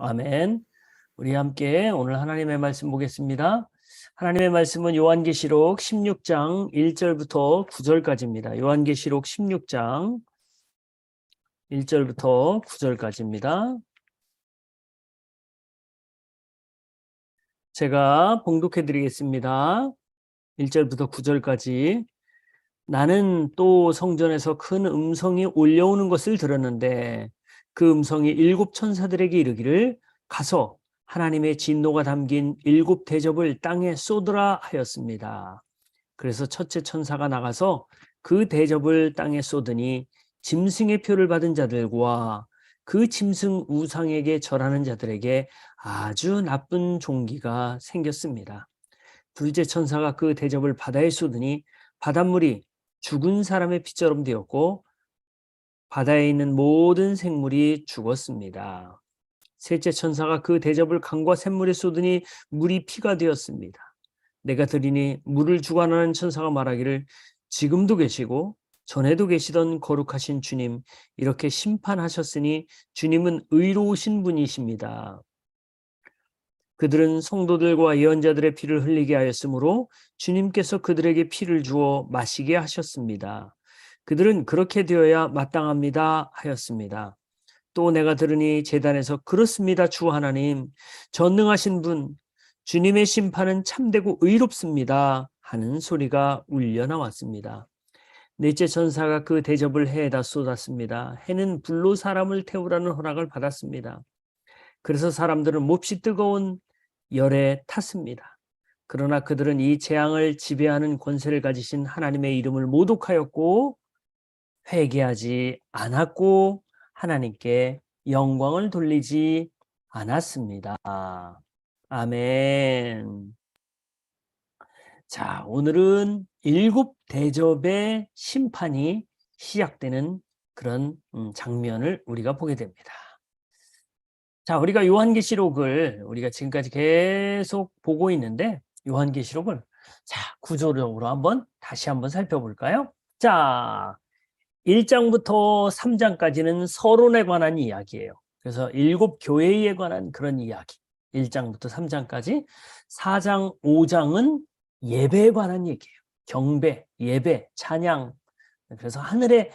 아멘. 우리 함께 오늘 하나님의 말씀 보겠습니다. 하나님의 말씀은 요한계시록 16장 1절부터 9절까지입니다. 요한계시록 16장 1절부터 9절까지입니다. 제가 봉독해 드리겠습니다. 1절부터 9절까지. 나는 또 성전에서 큰 음성이 올려오는 것을 들었는데 그 음성이 일곱 천사들에게 이르기를 가서 하나님의 진노가 담긴 일곱 대접을 땅에 쏟으라 하였습니다. 그래서 첫째 천사가 나가서 그 대접을 땅에 쏟으니 짐승의 표를 받은 자들과 그 짐승 우상에게 절하는 자들에게 아주 나쁜 종기가 생겼습니다. 둘째 천사가 그 대접을 바다에 쏟으니 바닷물이 죽은 사람의 피처럼 되었고 바다에 있는 모든 생물이 죽었습니다. 셋째 천사가 그 대접을 강과 샘물에 쏟으니 물이 피가 되었습니다. 내가 들으니 물을 주관하는 천사가 말하기를 지금도 계시고 전에도 계시던 거룩하신 주님, 이렇게 심판하셨으니 주님은 의로우신 분이십니다. 그들은 성도들과 예언자들의 피를 흘리게 하였으므로 주님께서 그들에게 피를 주어 마시게 하셨습니다. 그들은 그렇게 되어야 마땅합니다 하였습니다. 또 내가 들으니 제단에서 그렇습니다 주 하나님, 전능하신 분, 주님의 심판은 참되고 의롭습니다 하는 소리가 울려 나왔습니다. 넷째 천사가 그 대접을 해에다 쏟았습니다. 해는 불로 사람을 태우라는 허락을 받았습니다. 그래서 사람들은 몹시 뜨거운 열에 탔습니다. 그러나 그들은 이 재앙을 지배하는 권세를 가지신 하나님의 이름을 모독하였고 회개하지 않았고 하나님께 영광을 돌리지 않았습니다. 아멘. 자, 오늘은 일곱 대접의 심판이 시작되는 그런 장면을 우리가 보게 됩니다. 자, 우리가 요한계시록을 우리가 지금까지 계속 보고 있는데 요한계시록을 자, 구조적으로 다시 한번 살펴볼까요? 자, 1장부터 3장까지는 서론에 관한 이야기예요. 그래서 일곱 교회에 관한 그런 이야기. 1장부터 3장까지. 4장, 5장은 예배에 관한 얘기예요. 경배, 예배, 찬양. 그래서 하늘의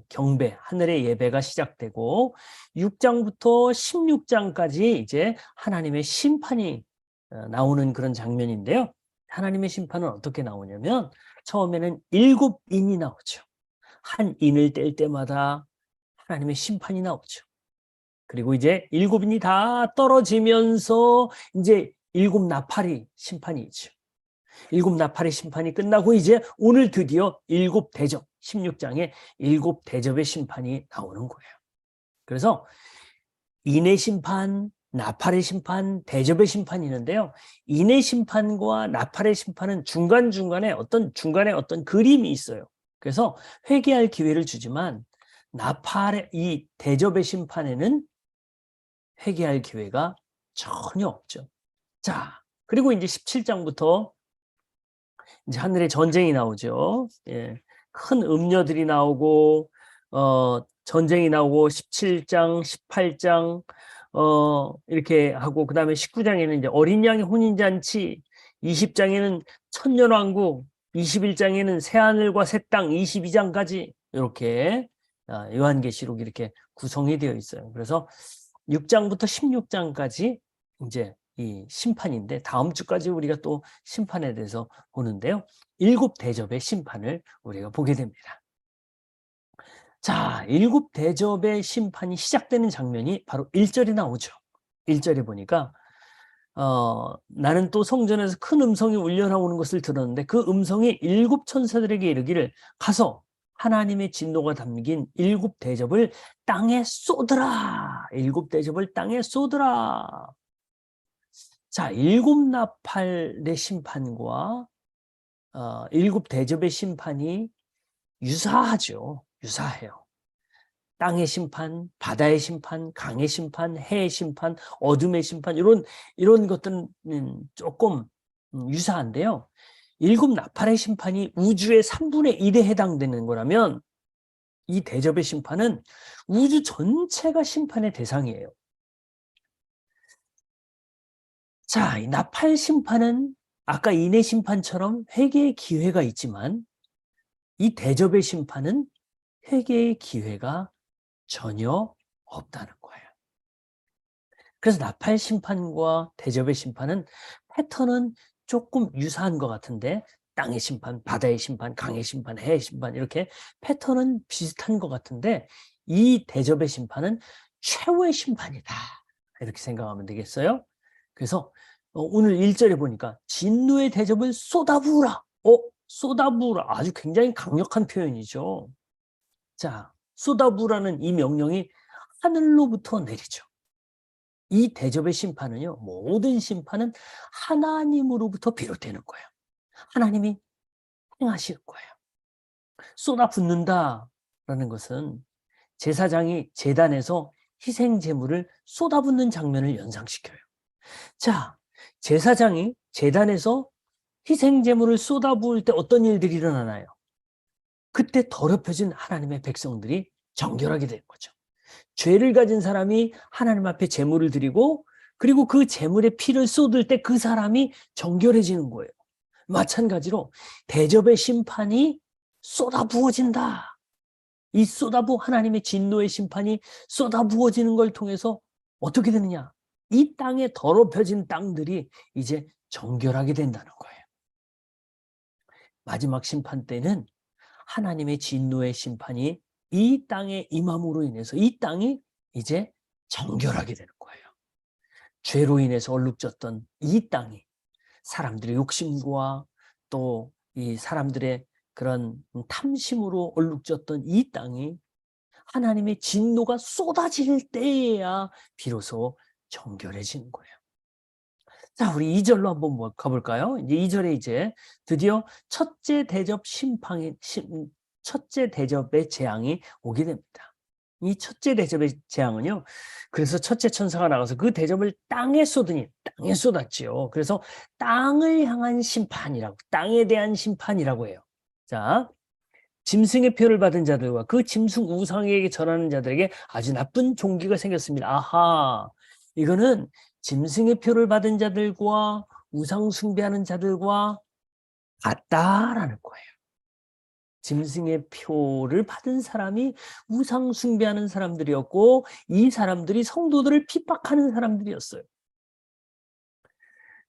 경배, 하늘의 예배가 시작되고 6장부터 16장까지 이제 하나님의 심판이 나오는 그런 장면인데요. 하나님의 심판은 어떻게 나오냐면 처음에는 7인이 나오죠. 한 인을 뗄 때마다 하나님의 심판이 나오죠. 그리고 이제 7인이 다 떨어지면서 이제 7나팔이 심판이 있죠. 7나팔의 심판이 끝나고 이제 오늘 드디어 7대접, 16장에 7대접의 심판이 나오는 거예요. 그래서 인의 심판, 나팔의 심판, 대접의 심판이 있는데요. 인의 심판과 나팔의 심판은 중간에 어떤 그림이 있어요. 그래서 회개할 기회를 주지만 나팔의 이 대접의 심판에는 회개할 기회가 전혀 없죠. 자, 그리고 이제 17장부터 이제 하늘에 전쟁이 나오죠. 예. 큰 음녀들이 나오고 전쟁이 나오고 17장, 18장 이렇게 하고 그다음에 19장에는 이제 어린 양의 혼인 잔치, 20장에는 천년왕국, 21장에는 새 하늘과 새 땅, 22장까지 이렇게 요한계시록이 이렇게 구성이 되어 있어요. 그래서 6장부터 16장까지 이제 이 심판인데 다음 주까지 우리가 또 심판에 대해서 보는데요. 7대접의 심판을 우리가 보게 됩니다. 자, 7대접의 심판이 시작되는 장면이 바로 1절에 나오죠. 1절에 보니까 나는 또 성전에서 큰 음성이 울려 나오는 것을 들었는데 그 음성이 7 천사들에게 이르기를 가서 하나님의 진노가 담긴 7대접을 땅에 쏟으라. 7대접을 땅에 쏟으라. 자, 7나팔의 심판과 7대접의 심판이 유사하죠. 유사해요. 땅의 심판, 바다의 심판, 강의 심판, 해의 심판, 어둠의 심판 이런 것들은 조금 유사한데요. 7나팔의 심판이 우주의 3분의 1에 해당되는 거라면 이 대접의 심판은 우주 전체가 심판의 대상이에요. 자, 이 나팔 심판은 아까 인해 심판처럼 회개의 기회가 있지만 이 대접의 심판은 회개의 기회가 전혀 없다는 거예요. 그래서 나팔 심판과 대접의 심판은 패턴은 조금 유사한 것 같은데 땅의 심판, 바다의 심판, 강의 심판, 해의 심판 이렇게 패턴은 비슷한 것 같은데 이 대접의 심판은 최후의 심판이다. 이렇게 생각하면 되겠어요. 그래서 오늘 1절에 보니까 진노의 대접을 쏟아부으라. 쏟아부으라. 아주 굉장히 강력한 표현이죠. 자, 쏟아부으라는 이 명령이 하늘로부터 내리죠. 이 대접의 심판은요, 모든 심판은 하나님으로부터 비롯되는 거예요. 하나님이 행하실 거예요. 쏟아붓는다라는 것은 제사장이 제단에서 희생 제물을 쏟아붓는 장면을 연상시켜요. 자, 제사장이 제단에서 희생 제물을 쏟아부을 때 어떤 일들이 일어나나요? 그때 더럽혀진 하나님의 백성들이 정결하게 되는 거죠. 죄를 가진 사람이 하나님 앞에 제물을 드리고 그리고 그 제물에 피를 쏟을 때 그 사람이 정결해지는 거예요. 마찬가지로 대접의 심판이 쏟아부어진다. 이 쏟아부 하나님의 진노의 심판이 쏟아부어지는 걸 통해서 어떻게 되느냐? 이 땅에 더럽혀진 땅들이 이제 정결하게 된다는 거예요. 마지막 심판 때는 하나님의 진노의 심판이 이 땅에 임함으로 인해서 이 땅이 이제 정결하게 되는 거예요. 죄로 인해서 얼룩졌던 이 땅이 사람들의 욕심과 또 이 사람들의 그런 탐심으로 얼룩졌던 이 땅이 하나님의 진노가 쏟아질 때에야 비로소 정결해지는 거예요. 자, 우리 2절로 한번 가볼까요? 이제 2절에 이제 드디어 첫째 대접의 재앙이 오게 됩니다. 이 첫째 대접의 재앙은요, 그래서 첫째 천사가 나가서 그 대접을 땅에 쏟으니, 땅에 쏟았지요. 그래서 땅을 향한 심판이라고, 땅에 대한 심판이라고 해요. 자, 짐승의 표를 받은 자들과 그 짐승 우상에게 절하는 자들에게 아주 나쁜 종기가 생겼습니다. 아하, 이거는 짐승의 표를 받은 자들과 우상 숭배하는 자들과 같다라는 거예요. 짐승의 표를 받은 사람이 우상 숭배하는 사람들이었고 이 사람들이 성도들을 핍박하는 사람들이었어요.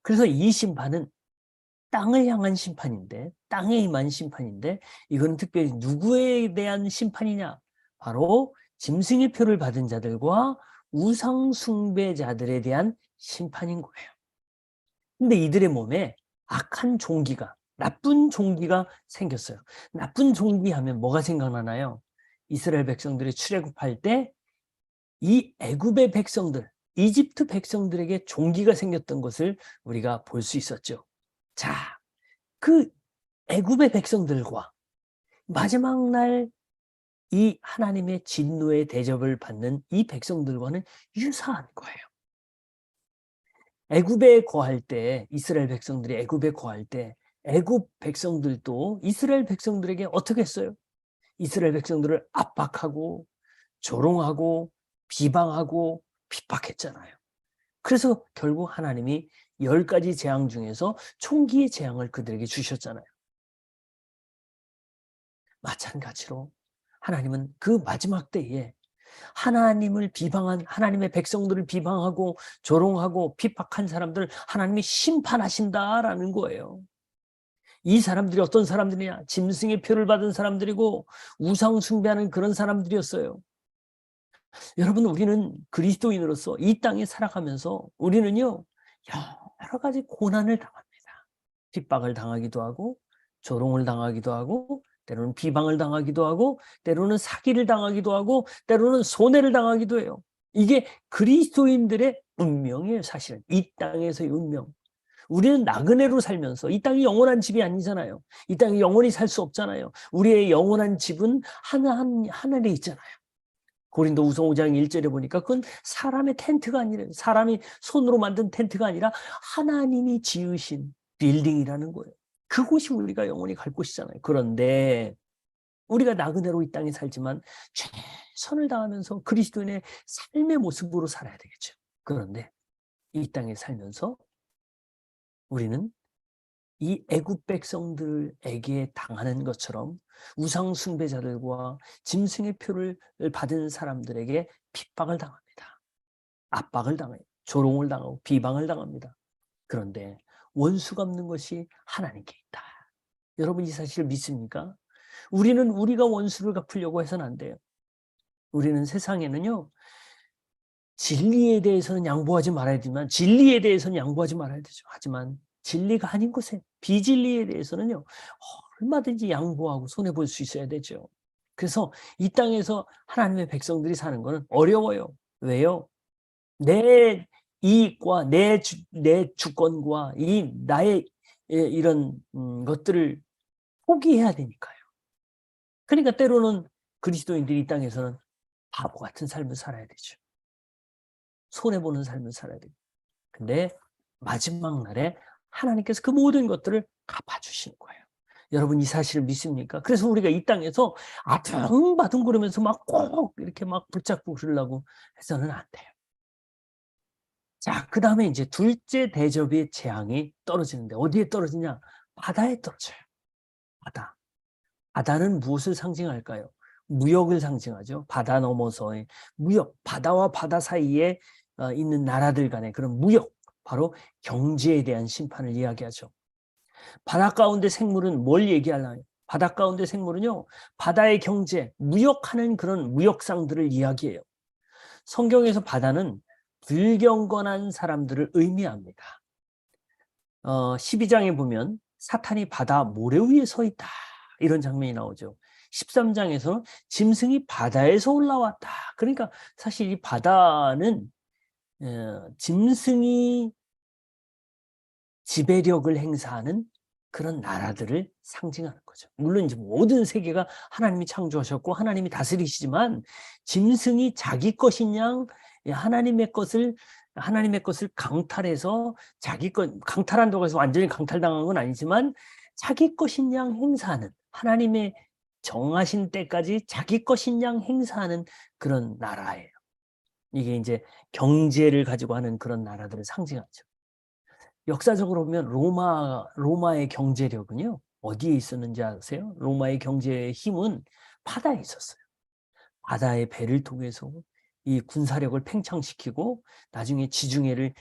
그래서 이 심판은 땅을 향한 심판인데, 땅에 임한 심판인데 이건 특별히 누구에 대한 심판이냐? 바로 짐승의 표를 받은 자들과 우상 숭배자들에 대한 심판인 거예요. 근데 이들의 몸에 악한 종기가, 나쁜 종기가 생겼어요. 나쁜 종기 하면 뭐가 생각나나요? 이스라엘 백성들이 출애굽할 때 이 애굽의 백성들, 이집트 백성들에게 종기가 생겼던 것을 우리가 볼 수 있었죠. 자, 그 애굽의 백성들과 마지막 날 이 하나님의 진노의 대접을 받는 이 백성들과는 유사한 거예요. 애굽에 거할 때 이스라엘 백성들이 애굽에 거할 때 애굽 백성들도 이스라엘 백성들에게 어떻게 했어요? 이스라엘 백성들을 압박하고 조롱하고 비방하고 핍박했잖아요. 그래서 결국 하나님이 10가지 재앙 중에서 총기의 재앙을 그들에게 주셨잖아요. 마찬가지로 하나님은 그 마지막 때에 하나님을 비방한 하나님의 백성들을 비방하고 조롱하고 핍박한 사람들 하나님이 심판하신다라는 거예요. 이 사람들이 어떤 사람들이냐? 짐승의 표를 받은 사람들이고 우상 숭배하는 그런 사람들이었어요. 여러분, 우리는 그리스도인으로서 이 땅에 살아가면서 우리는요, 여러 가지 고난을 당합니다. 핍박을 당하기도 하고 조롱을 당하기도 하고 때로는 비방을 당하기도 하고 때로는 사기를 당하기도 하고 때로는 손해를 당하기도 해요. 이게 그리스도인들의 운명이에요. 사실은 이 땅에서의 운명. 우리는 나그네로 살면서 이 땅이 영원한 집이 아니잖아요. 이 땅이 영원히 살 수 없잖아요. 우리의 영원한 집은 하늘에 있잖아요. 고린도후서 5장 1절에 보니까 그건 사람의 텐트가 아니라 사람이 손으로 만든 텐트가 아니라 하나님이 지으신 빌딩이라는 거예요. 그곳이 우리가 영원히 갈 곳이잖아요. 그런데 우리가 나그네로 이 땅에 살지만 최선을 다하면서 그리스도인의 삶의 모습으로 살아야 되겠죠. 그런데 이 땅에 살면서 우리는 이 애굽 백성들에게 당하는 것처럼 우상 숭배자들과 짐승의 표를 받은 사람들에게 핍박을 당합니다. 압박을 당해요. 조롱을 당하고 비방을 당합니다. 그런데 원수가 없는 것이 하나님께 있다. 여러분 이 사실을 믿습니까? 우리는 우리가 원수를 갚으려고 해서는 안 돼요. 우리는 세상에는요, 진리에 대해서는 양보하지 말아야 되지만 진리에 대해서는 양보하지 말아야 되죠. 하지만 진리가 아닌 것에 비진리에 대해서는요, 얼마든지 양보하고 손해볼 수 있어야 되죠. 그래서 이 땅에서 하나님의 백성들이 사는 것은 어려워요. 왜요? 내 이익과 내 주권과 나의 이런 것들을 포기해야 되니까요. 그러니까 때로는 그리스도인들이 이 땅에서는 바보 같은 삶을 살아야 되죠. 손해보는 삶을 살아야 돼요. 근데 마지막 날에 하나님께서 그 모든 것들을 갚아주시는 거예요. 여러분 이 사실을 믿습니까? 그래서 우리가 이 땅에서 아둥바둥 그러면서 막 꼭 이렇게 막 붙잡고 그러려고 해서는 안 돼요. 자, 그 다음에 이제 둘째 대접의 재앙이 떨어지는데 어디에 떨어지냐? 바다에 떨어져요. 바다. 바다는 무엇을 상징할까요? 무역을 상징하죠. 바다 넘어서의 무역, 바다와 바다 사이에 있는 나라들 간의 그런 무역, 바로 경제에 대한 심판을 이야기하죠. 바다 가운데 생물은 뭘 얘기하나요? 바다 가운데 생물은요, 바다의 경제, 무역하는 그런 무역상들을 이야기해요. 성경에서 바다는 불경건한 사람들을 의미합니다. 12장에 보면 사탄이 바다 모래 위에 서 있다. 이런 장면이 나오죠. 13장에서는 짐승이 바다에서 올라왔다. 그러니까 사실 이 바다는 짐승이 지배력을 행사하는 그런 나라들을 상징하는 거죠. 물론 이제 모든 세계가 하나님이 창조하셨고 하나님이 다스리시지만 짐승이 자기 것인 양 하나님의 것을 강탈해서 자기 것 강탈한다고 해서 완전히 강탈당한 건 아니지만 자기 것인 양 행사하는 하나님의 정하신 때까지 자기 것인 양 행사하는 그런 나라예요. 이게 이제 경제를 가지고 하는 그런 나라들을 상징하죠. 역사적으로 보면 로마의 경제력은요, 어디에 있었는지 아세요? 로마의 경제의 힘은 바다에 있었어요. 바다의 배를 통해서 이 군사력을 팽창시키고 나중에 지중해를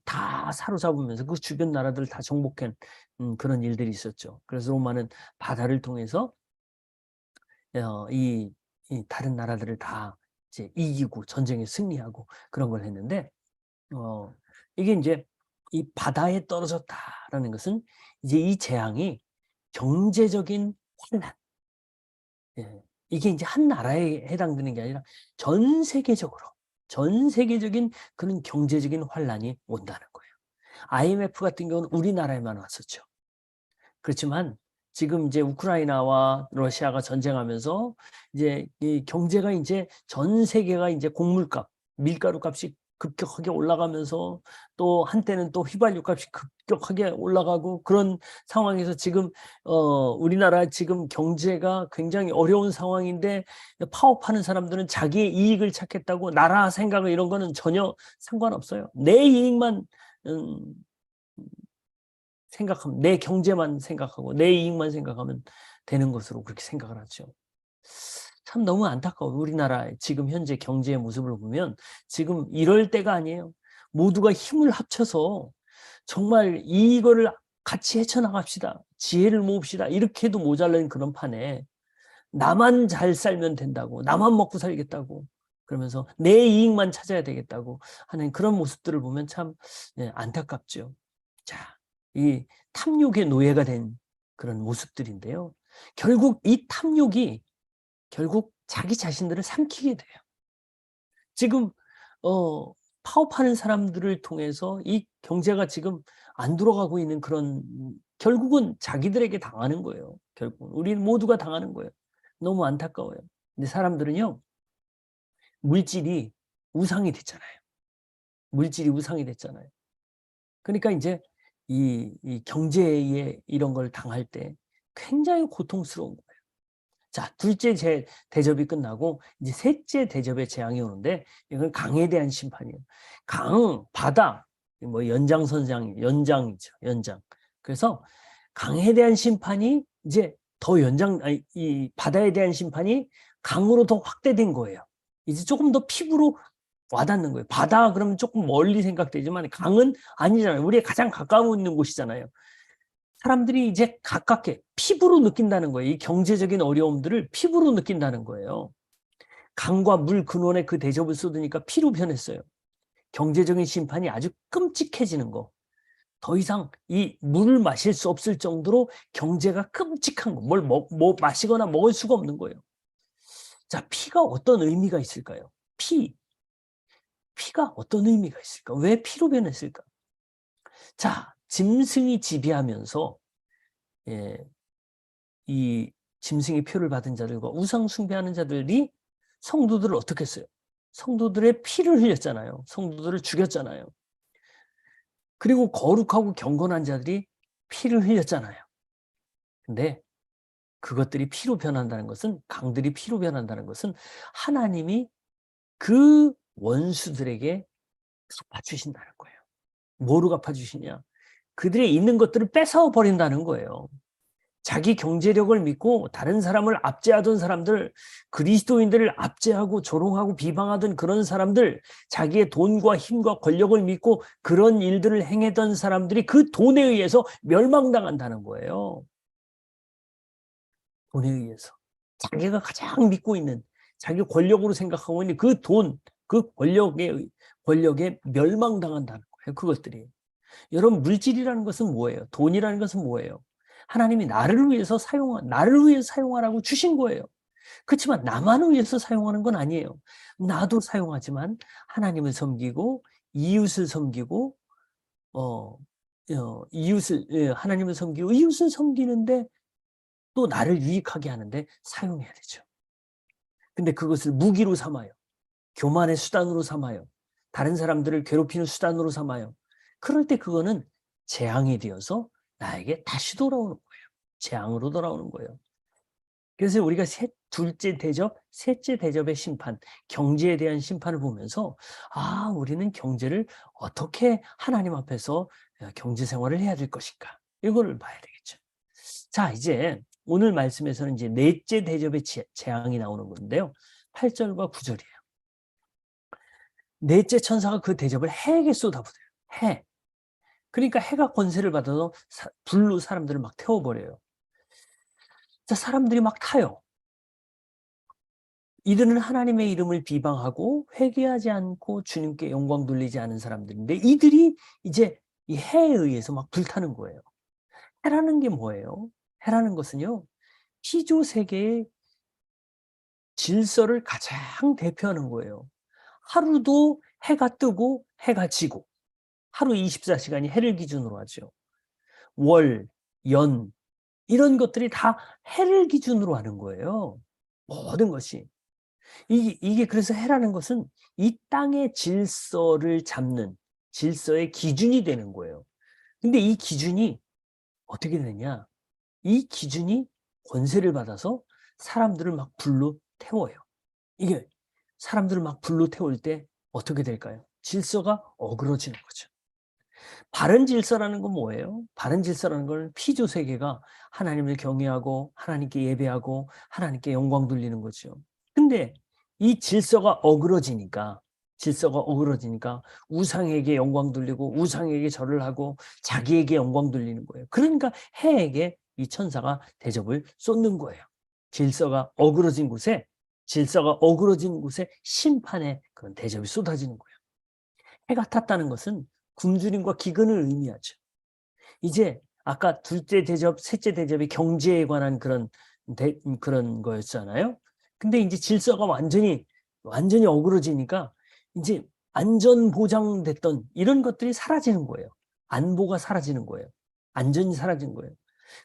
다 사로잡으면서 그 주변 나라들을 다 정복한 그런 일들이 있었죠. 그래서 로마는 바다를 통해서 이 다른 나라들을 다 이제 이기고 전쟁에 승리하고 그런 걸 했는데 이게 이제 이 바다에 떨어졌다라는 것은 이제 이 재앙이 경제적인 환란, 이게 이제 한 나라에 해당되는 게 아니라 전 세계적인 그런 경제적인 환란이 온다는 거예요. IMF 같은 경우는 우리나라에만 왔었죠. 그렇지만 지금 이제 우크라이나와 러시아가 전쟁하면서 이제 이 경제가 이제 전 세계가 이제 곡물값, 밀가루 값이 급격하게 올라가면서 또 한때는 또 휘발유 값이 급격하게 올라가고 그런 상황에서 지금 우리나라 지금 경제가 굉장히 어려운 상황인데 파업하는 사람들은 자기의 이익을 찾겠다고 나라 생각을 이런 거는 전혀 상관없어요. 내 이익만 생각하면 내 경제만 생각하고 내 이익만 생각하면 되는 것으로 그렇게 생각을 하죠. 참 너무 안타까워요. 우리나라의 지금 현재 경제의 모습을 보면 지금 이럴 때가 아니에요. 모두가 힘을 합쳐서 정말 이거를 같이 헤쳐나갑시다. 지혜를 모읍시다. 이렇게 해도 모자란 그런 판에 나만 잘 살면 된다고, 나만 먹고 살겠다고, 그러면서 내 이익만 찾아야 되겠다고 하는 그런 모습들을 보면 참 안타깝죠. 자, 이 탐욕의 노예가 된 그런 모습들인데요. 결국 이 탐욕이 결국 자기 자신들을 삼키게 돼요. 지금 파업하는 사람들을 통해서 이 경제가 지금 안 돌아가고 있는 그런 결국은 자기들에게 당하는 거예요. 결국은 우리 모두가 당하는 거예요. 너무 안타까워요. 근데 사람들은요, 물질이 우상이 됐잖아요. 물질이 우상이 됐잖아요. 그러니까 이제 이 경제에 이런 걸 당할 때 굉장히 고통스러운 거예요. 자, 둘째 대접이 끝나고 이제 셋째 대접의 재앙이 오는데 이건 강에 대한 심판이에요. 바다. 뭐 연장선상, 연장이죠. 연장. 그래서 강에 대한 심판이 이제 더 이 바다에 대한 심판이 강으로 더 확대된 거예요. 이제 조금 더 피부로 와닿는 거예요. 바다 그러면 조금 멀리 생각되지만 강은 아니잖아요. 우리의 가장 가까워 있는 곳이잖아요. 사람들이 이제 가깝게 피부로 느낀다는 거예요. 이 경제적인 어려움들을 피부로 느낀다는 거예요. 강과 물 근원에 그 대접을 쏟으니까 피로 변했어요. 경제적인 심판이 아주 끔찍해지는 거. 더 이상 이 물을 마실 수 없을 정도로 경제가 끔찍한 거. 뭐 마시거나 먹을 수가 없는 거예요. 자, 피가 어떤 의미가 있을까요? 피가 어떤 의미가 있을까? 왜 피로 변했을까? 자, 짐승이 지배하면서 이 짐승의 표를 받은 자들과 우상 숭배하는 자들이 성도들을 어떻게 했어요? 성도들의 피를 흘렸잖아요. 성도들을 죽였잖아요. 그리고 거룩하고 경건한 자들이 피를 흘렸잖아요. 근데 그것들이 피로 변한다는 것은, 강들이 피로 변한다는 것은 하나님이 그 원수들에게 갚아주신다는 거예요. 뭐로 갚아주시냐? 그들의 있는 것들을 뺏어버린다는 거예요. 자기 경제력을 믿고 다른 사람을 압제하던 사람들, 그리스도인들을 압제하고 조롱하고 비방하던 그런 사람들, 자기의 돈과 힘과 권력을 믿고 그런 일들을 행했던 사람들이 그 돈에 의해서 멸망당한다는 거예요. 돈에 의해서. 자기가 가장 믿고 있는, 자기 권력으로 생각하고 있는 그 돈, 그 권력에 멸망당한다는 거예요. 그것들이. 여러분, 물질이라는 것은 뭐예요? 돈이라는 것은 뭐예요? 하나님이 나를 위해서 사용하라고 주신 거예요. 그렇지만 나만을 위해서 사용하는 건 아니에요. 나도 사용하지만 하나님을 섬기고 이웃을 섬기고 하나님을 섬기고 이웃을 섬기는데 또 나를 유익하게 하는데 사용해야 되죠. 근데 그것을 무기로 삼아요. 교만의 수단으로 삼아요. 다른 사람들을 괴롭히는 수단으로 삼아요. 그럴 때 그거는 재앙이 되어서 나에게 다시 돌아오는 거예요. 재앙으로 돌아오는 거예요. 그래서 우리가 둘째 대접, 셋째 대접의 심판, 경제에 대한 심판을 보면서 우리는 경제를 어떻게 하나님 앞에서 경제 생활을 해야 될 것인가, 이거를 봐야 되겠죠. 자, 이제 오늘 말씀에서는 이제 넷째 대접의 재앙이 나오는 건데요. 8절과 9절이에요. 넷째 천사가 그 대접을 해에게 쏟아부어요. 해. 그러니까 해가 권세를 받아서 불로 사람들을 막 태워버려요. 자, 사람들이 막 타요. 이들은 하나님의 이름을 비방하고 회개하지 않고 주님께 영광 돌리지 않은 사람들인데, 이들이 이제 이 해에 의해서 막 불타는 거예요. 해라는 게 뭐예요? 해라는 것은요, 피조 세계의 질서를 가장 대표하는 거예요. 하루도 해가 뜨고 해가 지고, 하루 24시간이 해를 기준으로 하죠. 월, 연, 이런 것들이 다 해를 기준으로 하는 거예요. 모든 것이. 이게 그래서 해라는 것은 이 땅의 질서를 잡는, 질서의 기준이 되는 거예요. 근데 이 기준이 어떻게 되느냐? 이 기준이 권세를 받아서 사람들을 막 불로 태워요. 이게 사람들을 막 불로 태울 때 어떻게 될까요? 질서가 어그러지는 거죠. 바른 질서라는 건 뭐예요? 바른 질서라는 건 피조 세계가 하나님을 경외하고 하나님께 예배하고 하나님께 영광 돌리는 거죠. 근데 이 질서가 어그러지니까 우상에게 영광 돌리고 우상에게 절을 하고 자기에게 영광 돌리는 거예요. 그러니까 해에게 이 천사가 대접을 쏟는 거예요. 질서가 어그러진 곳에 심판의 그런 대접이 쏟아지는 거예요. 해가 탔다는 것은 굶주림과 기근을 의미하죠. 이제 아까 둘째 대접, 셋째 대접이 경제에 관한 그런 거였잖아요. 근데 이제 질서가 완전히 어그러지니까 이제 안전 보장됐던 이런 것들이 사라지는 거예요. 안보가 사라지는 거예요. 안전이 사라진 거예요.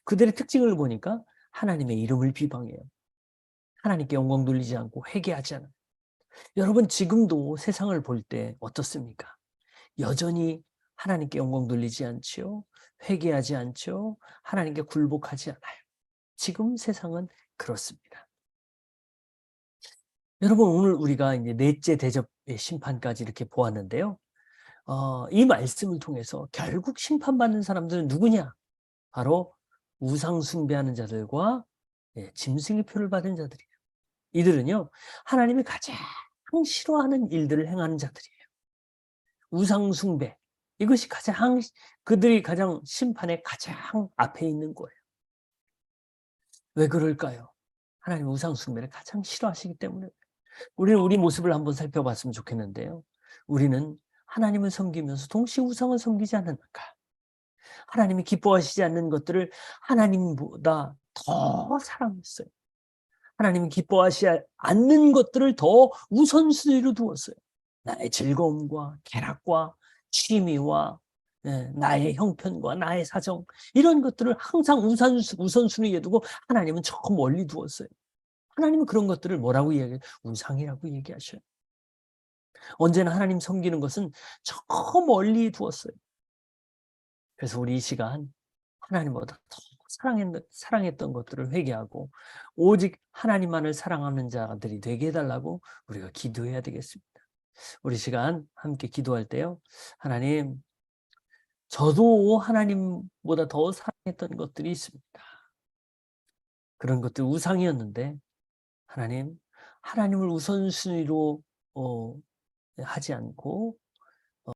그들의 특징을 보니까 하나님의 이름을 비방해요. 하나님께 영광 돌리지 않고 회개하지 않아요. 여러분, 지금도 세상을 볼 때 어떻습니까? 여전히 하나님께 영광 돌리지 않지요. 회개하지 않죠. 하나님께 굴복하지 않아요. 지금 세상은 그렇습니다. 여러분, 오늘 우리가 이제 넷째 대접의 심판까지 이렇게 보았는데요. 이 말씀을 통해서 결국 심판받는 사람들은 누구냐? 바로 우상 숭배하는 자들과 짐승의 표를 받은 자들이에요. 이들은요, 하나님이 가장 싫어하는 일들을 행하는 자들이에요. 우상 숭배. 이것이 그들이 가장 심판의 가장 앞에 있는 거예요. 왜 그럴까요? 하나님 우상 숭배를 가장 싫어하시기 때문에. 우리는 우리 모습을 한번 살펴봤으면 좋겠는데요. 우리는 하나님을 섬기면서 동시에 우상을 섬기지 않는가? 하나님이 기뻐하시지 않는 것들을 하나님보다 더 사랑했어요. 하나님이 기뻐하시지 않는 것들을 더 우선순위로 두었어요. 나의 즐거움과 쾌락과 취미와 나의 형편과 나의 사정, 이런 것들을 항상 우선순위에 두고 하나님은 저 멀리 두었어요. 하나님은 그런 것들을 뭐라고 얘기해요? 우상이라고 얘기하셔요. 언제나 하나님 섬기는 것은 저 멀리 두었어요. 그래서 우리 이 시간 하나님보다 더 사랑했던 것들을 회개하고 오직 하나님만을 사랑하는 자들이 되게 해달라고 우리가 기도해야 되겠습니다. 우리 시간 함께 기도할 때요. 하나님, 저도 하나님보다 더 사랑했던 것들이 있습니다. 그런 것들 우상이었는데 하나님을 우선순위로 하지 않고